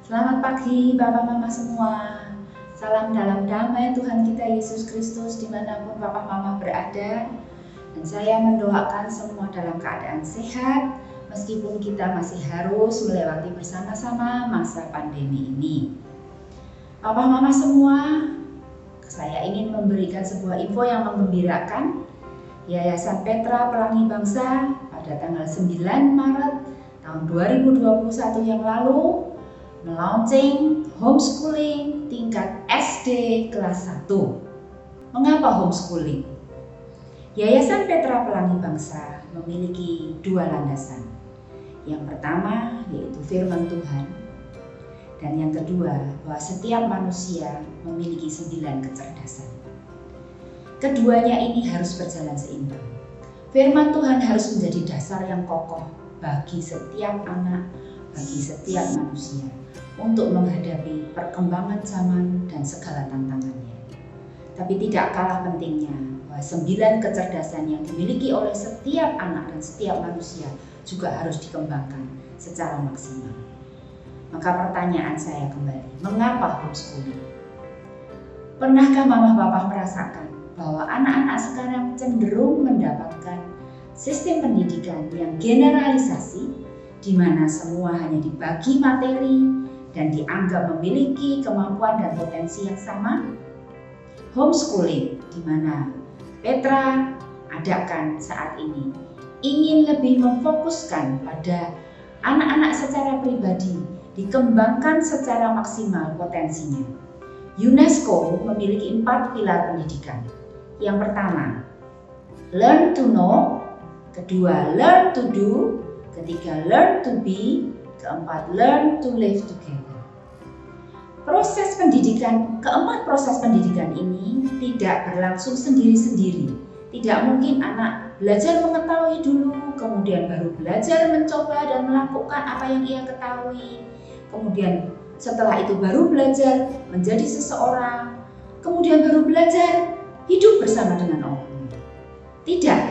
Selamat pagi Bapak Mama semua. Salam dalam damai Tuhan kita Yesus Kristus dimanapun Bapak Mama berada. Dan saya mendoakan semua dalam keadaan sehat meskipun kita masih harus melewati bersama-sama masa pandemi ini. Bapak Mama semua, saya ingin memberikan sebuah info yang menggembirakan. Yayasan Petra Pelangi Bangsa pada tanggal 9 Maret tahun 2021 yang lalu melaunching homeschooling tingkat SD kelas 1. Mengapa homeschooling? Yayasan Petra Pelangi Bangsa memiliki dua landasan. Yang pertama yaitu firman Tuhan, dan yang kedua bahwa setiap manusia memiliki 9 kecerdasan. Keduanya ini harus berjalan seimbang. Firman Tuhan harus menjadi dasar yang kokoh bagi setiap anak, bagi setiap manusia untuk menghadapi perkembangan zaman dan segala tantangannya. Tapi tidak kalah pentingnya bahwa 9 kecerdasan yang dimiliki oleh setiap anak dan setiap manusia juga harus dikembangkan secara maksimal. Maka pertanyaan saya kembali, mengapa homeschooling? Pernahkah mama papa merasakan bahwa anak-anak sekarang cenderung mendapatkan sistem pendidikan yang generalisasi, di mana semua hanya dibagi materi dan dianggap memiliki kemampuan dan potensi yang sama? Homeschooling, di mana Petra adakan saat ini, ingin lebih memfokuskan pada anak-anak secara pribadi, dikembangkan secara maksimal potensinya. UNESCO memiliki 4 pilar pendidikan. Yang pertama, learn to know. Kedua, learn to do. Ketiga, learn to be. Keempat, learn to live together. Keempat proses pendidikan ini tidak berlangsung sendiri-sendiri. Tidak mungkin anak belajar mengetahui dulu, kemudian baru belajar mencoba dan melakukan apa yang ia ketahui. Kemudian setelah itu baru belajar menjadi seseorang, kemudian baru belajar hidup bersama dengan orang. Tidak.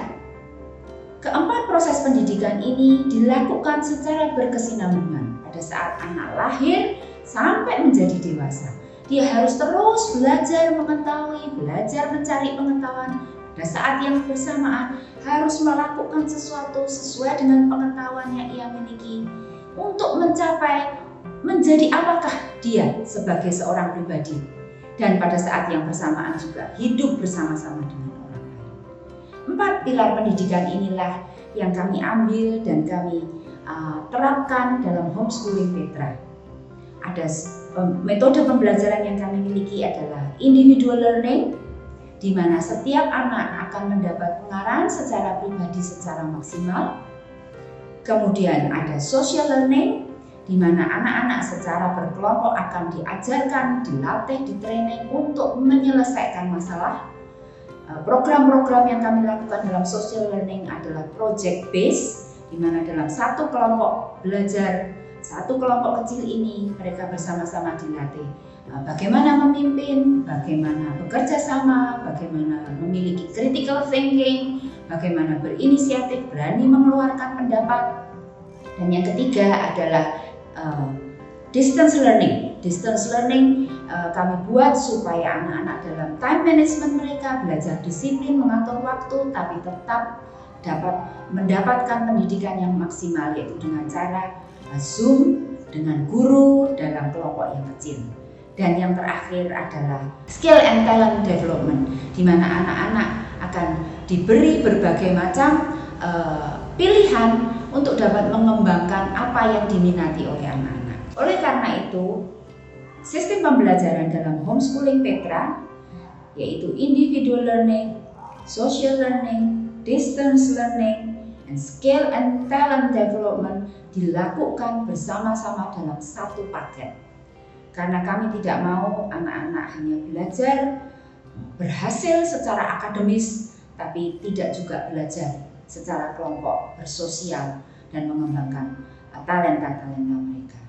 Keempat proses pendidikan ini dilakukan secara berkesinambungan pada saat anak lahir sampai menjadi dewasa. Dia harus terus belajar mengetahui, belajar mencari pengetahuan. Pada saat yang bersamaan harus melakukan sesuatu sesuai dengan pengetahuan yang ia miliki untuk mencapai menjadi apakah dia sebagai seorang pribadi. Dan pada saat yang bersamaan juga hidup bersama-sama dengan orang lain. 4 pilar pendidikan inilah yang kami ambil dan kami terapkan dalam homeschooling Petra. Ada metode pembelajaran yang kami miliki adalah individual learning, di mana setiap anak akan mendapat pengarahan secara pribadi secara maksimal. Kemudian ada social learning, di mana anak-anak secara berkelompok akan diajarkan, dilatih, ditraining untuk menyelesaikan masalah. Program-program yang kami lakukan dalam social learning adalah project based, di mana dalam satu kelompok belajar, satu kelompok kecil ini mereka bersama-sama dilatih bagaimana memimpin, bagaimana bekerja sama, bagaimana memiliki critical thinking, bagaimana berinisiatif, berani mengeluarkan pendapat. Dan yang ketiga adalah distance learning. Distance learning kami buat supaya anak-anak dalam time management mereka belajar disiplin, mengatur waktu, tapi tetap dapat mendapatkan pendidikan yang maksimal, yaitu dengan cara Zoom dengan guru dalam kelompok yang kecil. Dan yang terakhir adalah skill and talent development, di mana anak-anak akan diberi berbagai macam pilihan untuk dapat mengembangkan apa yang diminati oleh anak-anak. Oleh karena itu, sistem pembelajaran dalam homeschooling Petra yaitu individual learning, social learning, distance learning, and skill and talent development dilakukan bersama-sama dalam satu paket. Karena kami tidak mau anak-anak hanya belajar berhasil secara akademis, tapi tidak juga belajar secara kelompok, bersosial, dan mengembangkan talenta-talenta mereka.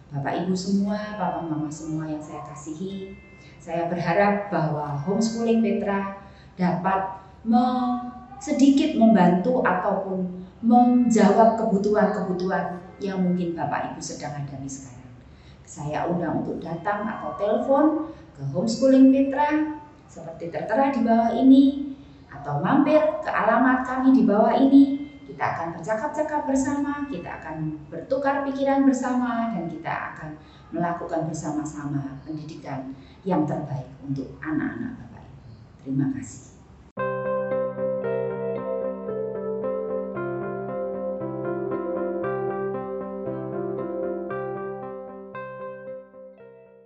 Bapak Ibu semua, Bapak Mama semua yang saya kasihi, saya berharap bahwa homeschooling Petra dapat sedikit membantu ataupun menjawab kebutuhan-kebutuhan yang mungkin Bapak Ibu sedang hadapi sekarang. saya undang untuk datang atau telepon ke Homeschooling Petra seperti tertera di bawah ini, atau mampir ke alamat kami di bawah ini. Kita akan bercakap-cakap bersama, kita akan bertukar pikiran bersama, dan kita akan melakukan bersama-sama pendidikan yang terbaik untuk anak-anak Bapak Ibu. Terima kasih.